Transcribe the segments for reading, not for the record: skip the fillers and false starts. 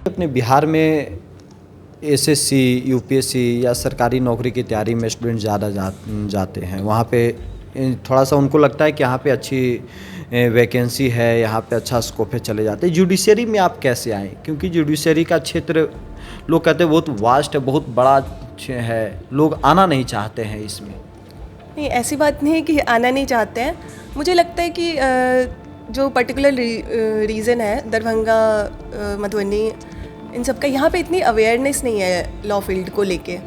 अपने बिहार में SSC, UPSC या सरकारी नौकरी की तैयारी में स्टूडेंट ज़्यादा जाते हैं। वहाँ पे थोड़ा सा उनको लगता है कि यहाँ पे अच्छी वैकेंसी है, यहाँ पे अच्छा स्कोप है, चले जाते हैं। जुडिशरी में आप कैसे आए? क्योंकि जुडिशरी का क्षेत्र लोग कहते हैं बहुत वास्ट है, बहुत बड़ा है, लोग आना नहीं चाहते हैं इसमें। नहीं, ऐसी बात नहीं है कि आना नहीं चाहते हैं। मुझे लगता है कि जो पर्टिकुलर रीज़न है दरभंगा, मधुबनी, इन सब का यहाँ पे इतनी अवेयरनेस नहीं है लॉ फील्ड को लेके,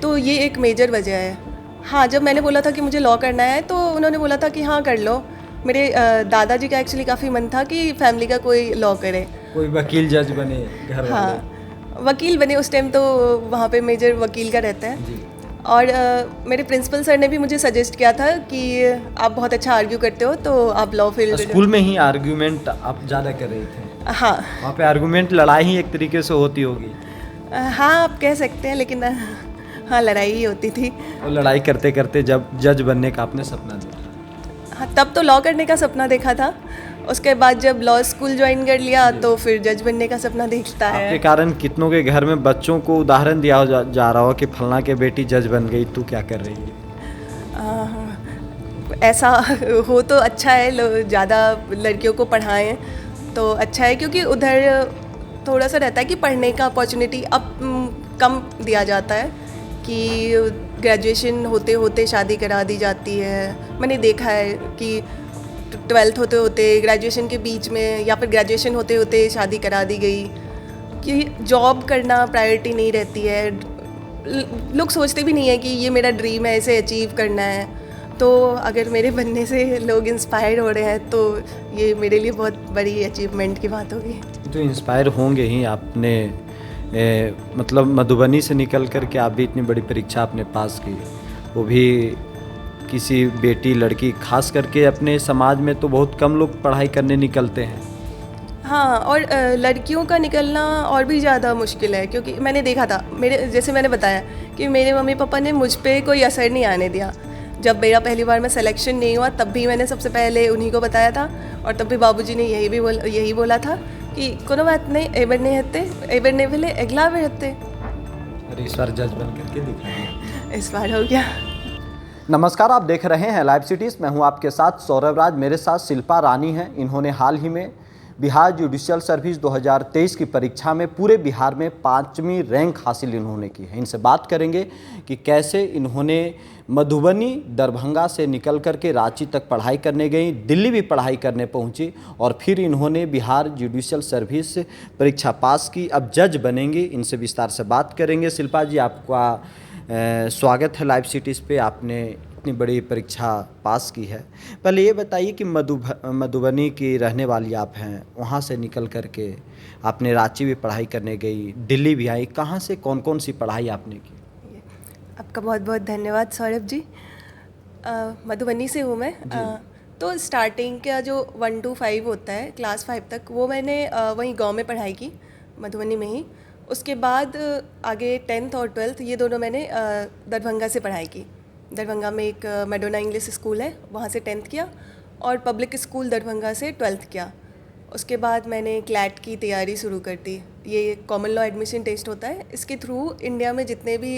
तो ये एक मेजर वजह है। हाँ, जब मैंने बोला था कि मुझे लॉ करना है तो उन्होंने बोला था कि हाँ कर लो। मेरे दादाजी का एक्चुअली काफ़ी मन था कि फैमिली का कोई लॉ करे, कोई वकील जज बने घर वाले। हाँ वकील बने। उस टाइम तो वहाँ पे मेजर वकील का रहता है। जी। और मेरे प्रिंसिपल सर ने भी मुझे सजेस्ट किया था कि आप बहुत अच्छा आर्ग्यू करते हो तो आप लॉ फील्ड। स्कूल में ही आर्ग्यूमेंट आप ज़्यादा कर रहे थे? हाँ वहाँ पे आर्गुमेंट लड़ाई ही एक तरीके से होती होगी। हाँ, आप कह सकते हैं, लेकिन हाँ लड़ाई ही होती थी। और लड़ाई करते करते जब जज बनने का आपने सपना देखा? हाँ, तब तो लॉ करने का सपना देखा था। उसके बाद जब लॉ स्कूल ज्वाइन कर लिया तो फिर जज बनने का सपना देखता है। आपके कारण कितनों के घर में बच्चों को उदाहरण दिया जा रहा हो कि फलना के बेटी जज बन गई, तू क्या कर रही है? ऐसा हो तो अच्छा है, ज़्यादा लड़कियों को पढ़ाएं तो अच्छा है, क्योंकि उधर थोड़ा सा रहता है कि पढ़ने का अपॉर्चुनिटी अब कम दिया जाता है कि ग्रेजुएशन होते होते शादी करा दी जाती है। मैंने देखा है कि 12th होते होते, ग्रेजुएशन के बीच में, या फिर ग्रेजुएशन होते होते शादी करा दी गई, कि जॉब करना प्रायोरिटी नहीं रहती है। लोग सोचते भी नहीं है कि ये मेरा ड्रीम है, इसे अचीव करना है। तो अगर मेरे बनने से लोग इंस्पायर हो रहे हैं तो ये मेरे लिए बहुत बड़ी अचीवमेंट की बात होगी। तो इंस्पायर होंगे ही। आपने मतलब मधुबनी से निकल कर के आप भी इतनी बड़ी परीक्षा आपने पास की, वो भी किसी बेटी लड़की, खास करके अपने समाज में तो बहुत कम लोग पढ़ाई करने निकलते हैं। हाँ, और लड़कियों का निकलना और भी ज़्यादा मुश्किल है, क्योंकि मैंने देखा था, जैसे मैंने बताया कि मेरे मम्मी पापा ने मुझ पे कोई असर नहीं आने दिया। जब मेरा पहली बार में सिलेक्शन नहीं हुआ तब भी मैंने सबसे पहले उन्हीं को बताया था, और तब भी बाबूजी ने यही बोला था कि कोनो बात नहीं, एबर नहीं हते, एबर नहीं भले अगला बार हते। अरे इस बार जज बन करके दिखाएंगे। इस बार हो गया। नमस्कार, आप देख रहे हैं लाइव सिटीज़। मैं हूं आपके साथ सौरभ राज। मेरे साथ शिल्पा रानी हैं। इन्होंने हाल ही में बिहार जुडिशियल सर्विस 2023 की परीक्षा में पूरे बिहार में 5वीं रैंक हासिल इन्होंने की है। इनसे बात करेंगे कि कैसे इन्होंने मधुबनी, दरभंगा से निकल कर के रांची तक पढ़ाई करने गई, दिल्ली भी पढ़ाई करने पहुंची और फिर इन्होंने बिहार जुडिशियल सर्विस परीक्षा पास की। अब जज बनेंगे, इनसे विस्तार से बात करेंगे। शिल्पा जी, आपका स्वागत है लाइव सिटीज़ पे। आपने इतनी बड़ी परीक्षा पास की है। पहले ये बताइए कि मधुबनी की रहने वाली आप हैं, वहाँ से निकल कर के आपने रांची भी पढ़ाई करने गई, दिल्ली भी आई, कहाँ से कौन कौन सी पढ़ाई आपने की? आपका बहुत बहुत धन्यवाद सौरभ जी। मधुबनी से हूँ मैं। तो स्टार्टिंग का जो 1 to 5 होता है, क्लास 5 तक, वो मैंने वहीं गांव में पढ़ाई की, मधुबनी में ही। उसके बाद आगे 10th और 12th ये दोनों मैंने दरभंगा से पढ़ाई की। दरभंगा में एक मैडोना इंग्लिश स्कूल है, वहाँ से 10th किया, और पब्लिक स्कूल दरभंगा से 12th किया। उसके बाद मैंने क्लैट की तैयारी शुरू कर दी। ये कॉमन लॉ एडमिशन टेस्ट होता है, इसके थ्रू इंडिया में जितने भी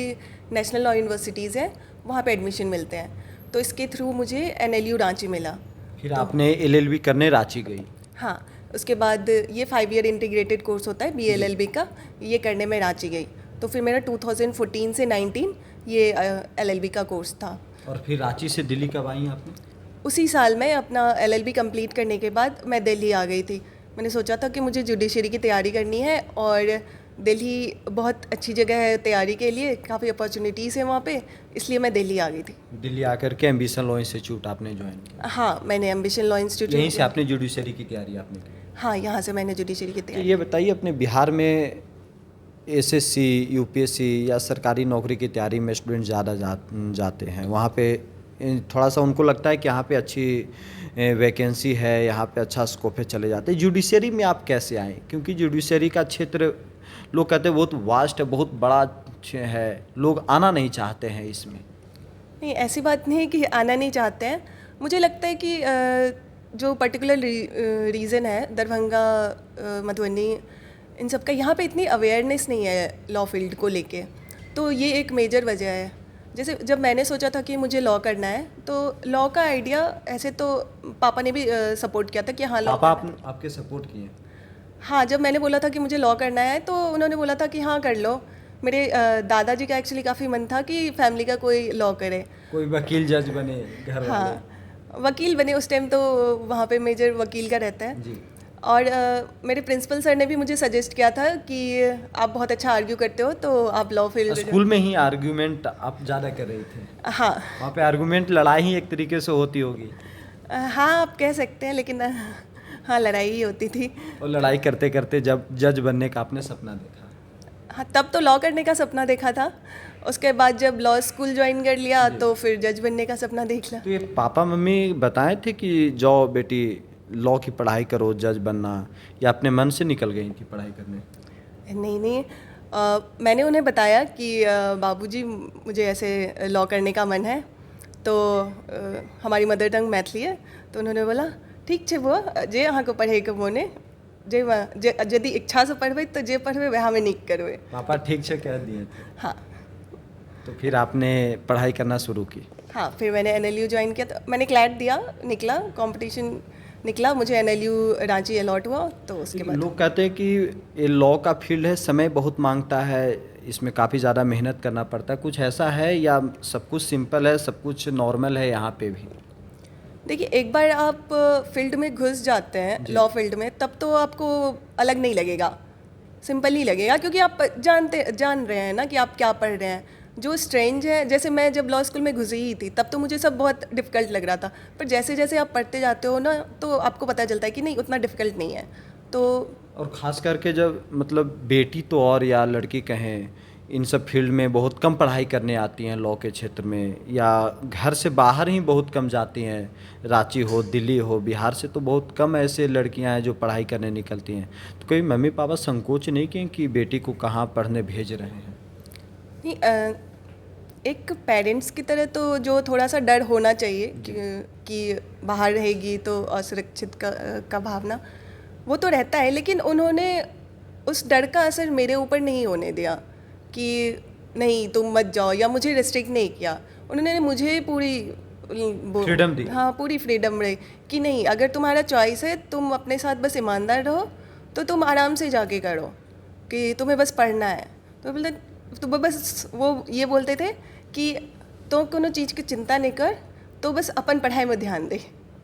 नेशनल लॉ यूनिवर्सिटीज़ हैं वहाँ पे एडमिशन मिलते हैं। तो इसके थ्रू मुझे NLU रांची मिला। फिर आपने LLB करने रांची गई? हाँ, उसके बाद ये 5 ईयर इंटीग्रेटेड कोर्स होता है BLLB का, ये करने में रांची गई। तो फिर मेरा 2014 से 19 ये LLB का कोर्स था। और फिर रांची से दिल्ली कब आई आपने? उसी साल में अपना LLB कंप्लीट करने के बाद मैं दिल्ली आ गई थी। मैंने सोचा था कि मुझे जुडिशरी की तैयारी करनी है, और दिल्ली बहुत अच्छी जगह है तैयारी के लिए, काफ़ी अपॉर्चुनिटीज़ है वहाँ पे, इसलिए मैं दिल्ली आ गई थी। दिल्ली आकर के एम्बिशन लॉ इंस्टीट्यूट आपने ज्वाइन किया? हाँ, मैंने एम्बिशन लॉ इंस्टीट्यूट, यहीं से आपने जुडिशरी की तैयारी आपने की? हाँ, यहाँ से मैंने जुडिशरी की तो तैयारी। ये बताइए, अपने बिहार में एसएससी, यूपीएससी या सरकारी नौकरी की तैयारी में स्टूडेंट ज़्यादा जाते हैं। वहाँ पे थोड़ा सा उनको लगता है कि यहाँ पे अच्छी वैकेंसी है, यहाँ पे अच्छा स्कोप है, चले जाते हैं। जुडिशरी में आप कैसे आए? क्योंकि जुडिशरी का क्षेत्र लोग कहते हैं बहुत वास्ट है, बहुत बड़ा है, लोग आना नहीं चाहते हैं इसमें। नहीं, ऐसी बात नहीं है कि आना नहीं चाहते हैं। मुझे लगता है कि जो पर्टिकुलर रीज़न है दरभंगा, मधुबनी, इन सब का यहाँ पे इतनी अवेयरनेस नहीं है लॉ फील्ड को लेके, तो ये एक मेजर वजह है। जैसे जब मैंने सोचा था कि मुझे लॉ करना है, तो लॉ का आइडिया ऐसे तो पापा ने भी सपोर्ट किया था कि हाँ लॉ। पापा आपके सपोर्ट किए? हाँ, जब मैंने बोला था कि मुझे लॉ करना है तो उन्होंने बोला था कि हाँ कर लो। मेरे दादाजी का एक्चुअली काफ़ी मन था कि फैमिली का कोई लॉ करे, कोई वकील जज बने घर वाले। हाँ वकील बने। उस टाइम तो वहाँ पे मेजर वकील का रहता है जी। और मेरे प्रिंसिपल सर ने भी मुझे सजेस्ट किया था कि आप बहुत अच्छा आर्ग्यू करते हो तो आप लॉ फील्ड। स्कूल में ही आर्ग्यूमेंट आप ज़्यादा कर रहे थे? हाँ वहाँ पे आर्गुमेंट लड़ाई ही एक तरीके से होती होगी। हाँ आप कह सकते हैं, लेकिन हाँ लड़ाई ही होती थी। और लड़ाई करते करते जब जज बनने का आपने सपना देखा? हाँ तब तो लॉ करने का सपना देखा था, उसके बाद जब लॉ स्कूल ज्वाइन कर लिया तो फिर जज बनने का सपना देख लिया। तो ये पापा मम्मी बताए थे कि जाओ बेटी लॉ की पढ़ाई करो, जज बनना, या अपने मन से निकल गई थी पढ़ाई करने? नहीं नहीं, मैंने उन्हें बताया कि बाबूजी मुझे ऐसे लॉ करने का मन है, तो हमारी मदर टंग मैथिली है, तो उन्होंने बोला ठीक छे वो जे अहाँ को पढ़े के मोने जे यदि इच्छा से पढ़बे तो जे पढ़बे वह हमें निक करबे। पापा ठीक से कह दिए थे? हाँ। तो फिर आपने पढ़ाई करना शुरू की? हाँ फिर मैंने NLU ज्वाइन किया, तो मैंने क्लैट दिया, निकला कंपटीशन निकला, मुझे NLU रांची अलॉट हुआ, तो उसके बाद। लोग कहते हैं कि ये लॉ का फील्ड है, समय बहुत मांगता है, इसमें काफ़ी ज़्यादा मेहनत करना पड़ता है, कुछ ऐसा है या सब कुछ सिंपल है, सब कुछ नॉर्मल है यहाँ पे भी? देखिए एक बार आप फील्ड में घुस जाते हैं लॉ फील्ड में, तब तो आपको अलग नहीं लगेगा, सिंपल ही लगेगा, क्योंकि आप जान रहे हैं ना कि आप क्या पढ़ रहे हैं। जो स्ट्रेंज है, जैसे मैं जब लॉ स्कूल में घुसी ही थी तब तो मुझे सब बहुत डिफ़िकल्ट लग रहा था, पर जैसे जैसे आप पढ़ते जाते हो ना तो आपको पता चलता है कि नहीं उतना डिफ़िकल्ट नहीं है। तो और ख़ास करके जब मतलब बेटी तो और या लड़की कहें, इन सब फील्ड में बहुत कम पढ़ाई करने आती हैं लॉ के क्षेत्र में, या घर से बाहर ही बहुत कम जाती हैं, रांची हो, दिल्ली हो, बिहार से तो बहुत कम ऐसे लड़कियां हैं जो पढ़ाई करने निकलती हैं। तो कोई मम्मी पापा संकोच नहीं किए कि बेटी को कहाँ पढ़ने भेज रहे हैं? नहीं, एक पेरेंट्स की तरह तो जो थोड़ा सा डर होना चाहिए कि बाहर रहेगी तो असुरक्षित का भावना वो तो रहता है, लेकिन उन्होंने उस डर का असर मेरे ऊपर नहीं होने दिया कि नहीं तुम मत जाओ, या मुझे रिस्ट्रिक्ट नहीं किया। उन्होंने मुझे पूरी फ्रीडम दी। हाँ पूरी फ्रीडम रही कि नहीं अगर तुम्हारा चॉइस है, तुम अपने साथ बस ईमानदार रहो, तो तुम आराम से जाके करो, कि तुम्हें बस पढ़ना है। तो बोलते तो बस वो ये बोलते थे कि तो कोनो चीज़ की चिंता नहीं कर, तो बस अपन पढ़ाई में ध्यान दे।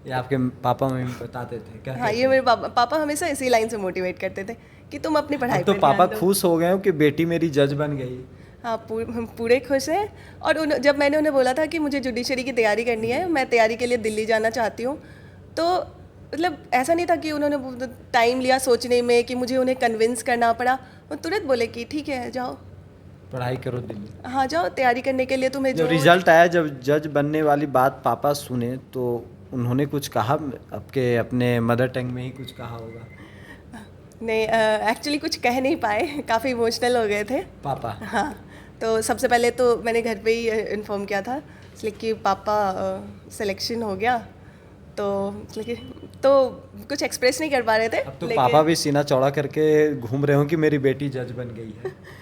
ये आपके पापा मम्मी बताते थे क्या? हाँ ये मेरे पापा हमेशा इसी लाइन से मोटिवेट करते थे कि तुम अपनी पढ़ाई तो पे पापा ध्यान दो। खुश हो गए हो कि बेटी मेरी जज बन गई? हाँ हम पूरे खुश हैं। और जब मैंने उन्हें बोला था कि मुझे जुडिशरी की तैयारी करनी है, मैं तैयारी के लिए दिल्ली जाना चाहती हूँ, तो मतलब ऐसा नहीं था कि उन्होंने टाइम लिया सोचने में कि मुझे उन्हें कन्विंस करना पड़ा। वो तुरंत बोले कि ठीक है जाओ पढ़ाई करो दिल्ली। हाँ जाओ तैयारी करने के लिए तुम्हें जब रिजल्ट आया, जब जज बनने वाली बात पापा सुने, तो उन्होंने कुछ कहा? आपके अपने मदर टंग में ही कुछ कहा होगा? नहीं, एक्चुअली कुछ कह नहीं पाए, काफ़ी इमोशनल हो गए थे पापा? हाँ तो सबसे पहले तो मैंने घर पे ही इन्फॉर्म किया था इसलिए कि पापा सिलेक्शन हो गया, तो तो कुछ एक्सप्रेस नहीं कर पा रहे थे। अब तो पापा भी सीना चौड़ा करके घूम रहे हो कि मेरी बेटी जज बन गई है।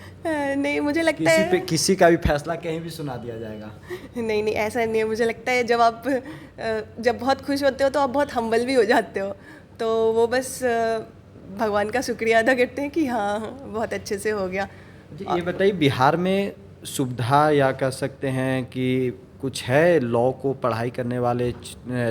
नहीं मुझे लगता है किसी का भी फैसला कहीं भी सुना दिया जाएगा। नहीं नहीं ऐसा नहीं है। मुझे लगता है जब आप जब बहुत खुश होते हो तो आप बहुत हम्बल भी हो जाते हो, तो वो बस भगवान का शुक्रिया अदा करते हैं कि हाँ बहुत अच्छे से हो गया। ये बताइए, बिहार में सुविधा या कह सकते हैं कि कुछ है लॉ को पढ़ाई करने वाले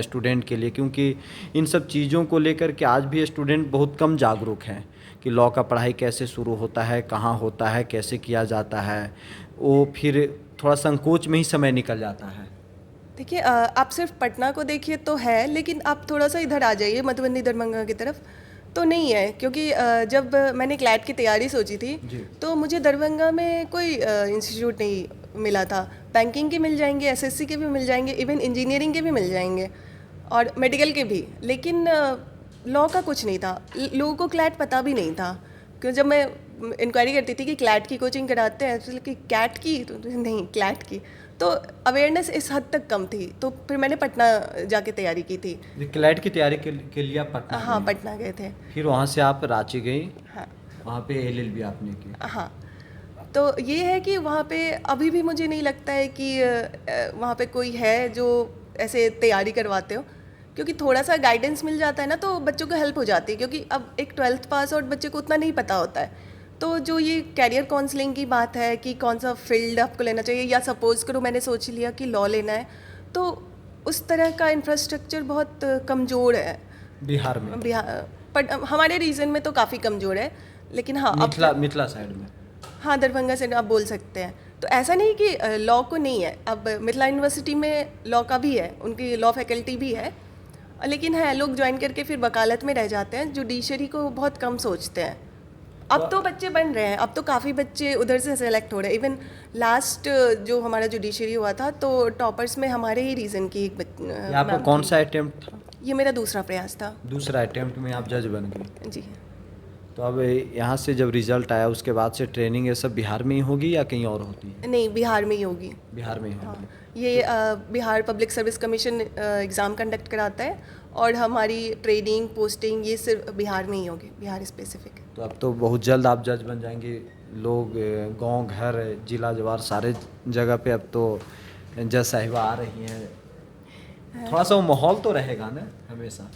स्टूडेंट के लिए? क्योंकि इन सब चीज़ों को लेकर के आज भी स्टूडेंट बहुत कम जागरूक हैं कि लॉ का पढ़ाई कैसे शुरू होता है, कहाँ होता है, कैसे किया जाता है। वो फिर थोड़ा संकोच में ही समय निकल जाता है। देखिए आप सिर्फ पटना को देखिए तो है, लेकिन आप थोड़ा सा इधर आ जाइए मधुबनी दरभंगा की तरफ तो नहीं है। क्योंकि जब मैंने क्लैट की तैयारी सोची थी तो मुझे दरभंगा में कोई इंस्टीट्यूट नहीं मिला था। बैंकिंग के मिल जाएंगे, SSC के भी मिल जाएंगे, इवन इंजीनियरिंग के भी मिल जाएंगे और मेडिकल के भी, लेकिन लॉ का कुछ नहीं था। लोगों को क्लैट पता भी नहीं था। क्योंकि जब मैं इंक्वायरी करती थी कि क्लैट की कोचिंग कराते हैं तो कि कैट की, तो नहीं क्लैट की, तो अवेयरनेस इस हद तक कम थी। तो फिर मैंने पटना जाके तैयारी की थी। क्लैट की तैयारी के लिए आप पटना? हाँ पटना गए थे। फिर वहाँ से आप रांची गई? हाँ वहाँ पे LLB आपने की। हाँ, तो ये है कि वहाँ पे अभी भी मुझे नहीं लगता है कि वहाँ पे कोई है जो ऐसे तैयारी करवाते हो, क्योंकि थोड़ा सा गाइडेंस मिल जाता है ना तो बच्चों को हेल्प हो जाती है, क्योंकि अब एक 12th पास आउट बच्चे को उतना नहीं पता होता है। तो जो ये कैरियर काउंसलिंग की बात है कि कौन सा फील्ड आपको लेना चाहिए, या सपोज़ करो मैंने सोच लिया कि लॉ लेना है, तो उस तरह का इंफ्रास्ट्रक्चर बहुत कमज़ोर है बिहार में, बट हमारे रीजन में तो काफ़ी कमज़ोर है। लेकिन हाँ, मिथिला साइड में, हाँ, दरभंगा से आप बोल सकते हैं। तो ऐसा नहीं कि लॉ को नहीं है, अब मिथिला यूनिवर्सिटी में लॉ का भी है, उनकी लॉ फैकल्टी भी है, लेकिन है लोग ज्वाइन करके फिर वकालत में रह जाते हैं, जुडिशरी को बहुत कम सोचते हैं। अब तो बच्चे बन रहे हैं, अब तो काफ़ी बच्चे उधर से सेलेक्ट हो रहे हैं। इवन लास्ट जो हमारा जुडिशरी हुआ था तो टॉपर्स में हमारे ही रीजन की एक आपका कौन सा अटेम्प्ट था? ये मेरा दूसरा प्रयास था। दूसरा अटेम्प्ट में आप जज बन गए। जी। तो अब यहाँ से जब रिजल्ट आया उसके बाद से ट्रेनिंग ये सब बिहार में ही होगी या कहीं और होती है? नहीं, बिहार में ही होगी। बिहार में ही हाँ, होगी। ये Bihar public service commission exam conduct कराता है, और हमारी ट्रेनिंग पोस्टिंग ये सिर्फ बिहार में ही होगी, बिहार स्पेसिफिक। तो अब तो बहुत जल्द आप जज बन जाएंगे। लोग गांव घर जिला जवार सारे जगह पे अब तो जज साहिबा आ रही हैं। थोड़ा सा वो माहौल तो रहेगा ना हमेशा?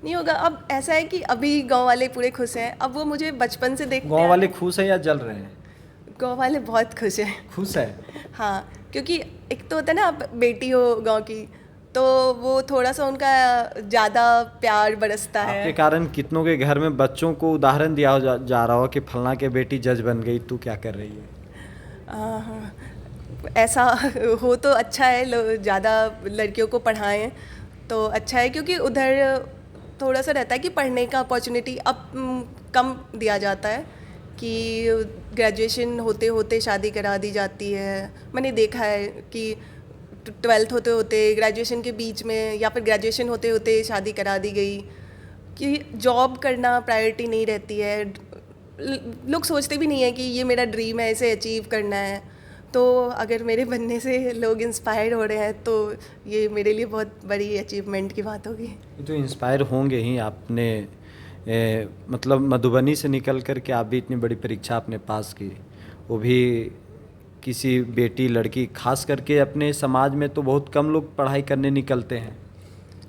नहीं होगा। अब ऐसा है कि अभी गांव वाले पूरे खुश हैं, अब वो मुझे बचपन से देखते गांव वाले खुश हैं या जल रहे हैं? गांव वाले बहुत खुश हैं। खुश है? हाँ, क्योंकि एक तो होता है ना, आप बेटी हो गांव की, तो वो थोड़ा सा उनका ज़्यादा प्यार बरसता है। आपके कारण कितनों के घर में बच्चों को उदाहरण दिया जा रहा हो कि फलना के बेटी जज बन गई, तू क्या कर रही है? ऐसा हो तो अच्छा है, ज़्यादा लड़कियों को पढ़ाएं तो अच्छा है, क्योंकि उधर थोड़ा सा रहता है कि पढ़ने का अपॉर्चुनिटी अब कम दिया जाता है, कि ग्रेजुएशन होते होते शादी करा दी जाती है। मैंने देखा है कि 12th होते होते, ग्रेजुएशन के बीच में, या फिर ग्रेजुएशन होते होते शादी करा दी गई, कि जॉब करना प्रायोरिटी नहीं रहती है। लोग सोचते भी नहीं है कि ये मेरा ड्रीम है, इसे अचीव करना है। तो अगर मेरे बनने से लोग इंस्पायर हो रहे हैं तो ये मेरे लिए बहुत बड़ी अचीवमेंट की बात होगी। तो इंस्पायर होंगे ही। आपने मतलब मधुबनी से निकल कर के आप भी इतनी बड़ी परीक्षा आपने पास की, वो भी किसी बेटी लड़की, खास करके अपने समाज में तो बहुत कम लोग पढ़ाई करने निकलते हैं।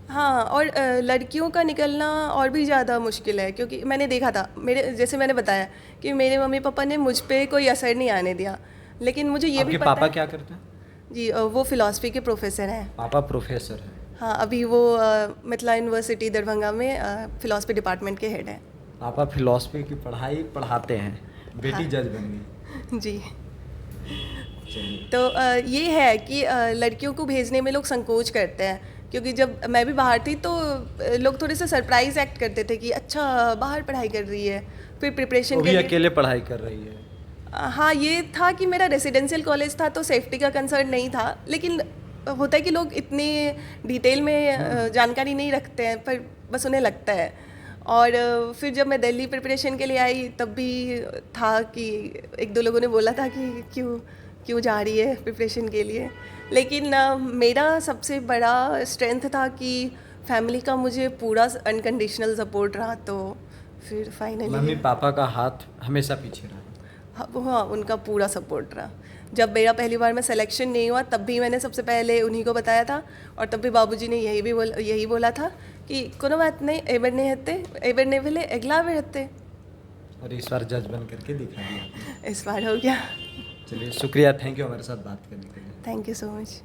हाँ, और लड़कियों का निकलना और भी ज़्यादा मुश्किल है, क्योंकि मैंने देखा था, मेरे जैसे मैंने बताया कि मेरे मम्मी पापा ने मुझ पे कोई असर नहीं आने दिया, लेकिन मुझे ये भी पता पापा है। क्या करते हैं? जी, वो फिलॉसफी के प्रोफेसर हैं। पापा प्रोफेसर हैं? हाँ, अभी वो मिथिला यूनिवर्सिटी दरभंगा में फिलॉसफी डिपार्टमेंट के हेड हैं। पापा फिलॉसफी की पढ़ाई पढ़ाते हैं, बेटी हाँ। जज बन गई। जी। तो ये है कि लड़कियों को भेजने में लोग संकोच करते हैं, क्योंकि जब मैं भी बाहर थी तो लोग थोड़े से सरप्राइज एक्ट करते थे कि अच्छा बाहर पढ़ाई कर रही है, फिर प्रिपरेशन के लिए अकेले पढ़ाई कर रही है। हाँ, ये था कि मेरा रेसिडेंशियल कॉलेज था तो सेफ्टी का कंसर्न नहीं था, लेकिन होता है कि लोग इतने डिटेल में जानकारी नहीं रखते हैं, पर बस उन्हें लगता है। और फिर जब मैं दिल्ली प्रिपरेशन के लिए आई तब भी था कि एक दो लोगों ने बोला था कि क्यों जा रही है प्रिपरेशन के लिए, लेकिन मेरा सबसे बड़ा स्ट्रेंथ था कि फैमिली का मुझे पूरा अनकंडीशनल सपोर्ट रहा, तो फिर फाइनली मम्मी पापा का हाथ हमेशा पीछे रहा। हाँ, उनका पूरा सपोर्ट रहा। जब मेरा पहली बार में सिलेक्शन नहीं हुआ तब भी मैंने सबसे पहले उन्हीं को बताया था, और तब भी बाबूजी ने यही बोला था कि कोनो बात नहीं, एबर नहीं हते, एबर नहीं भेले अगला बेर हते। और इस बार जज बन करके दिखा दिया। इस बार हो गया। चलिए, शुक्रिया, थैंक यू हमारे साथ बात करने के लिए। Thank you so much.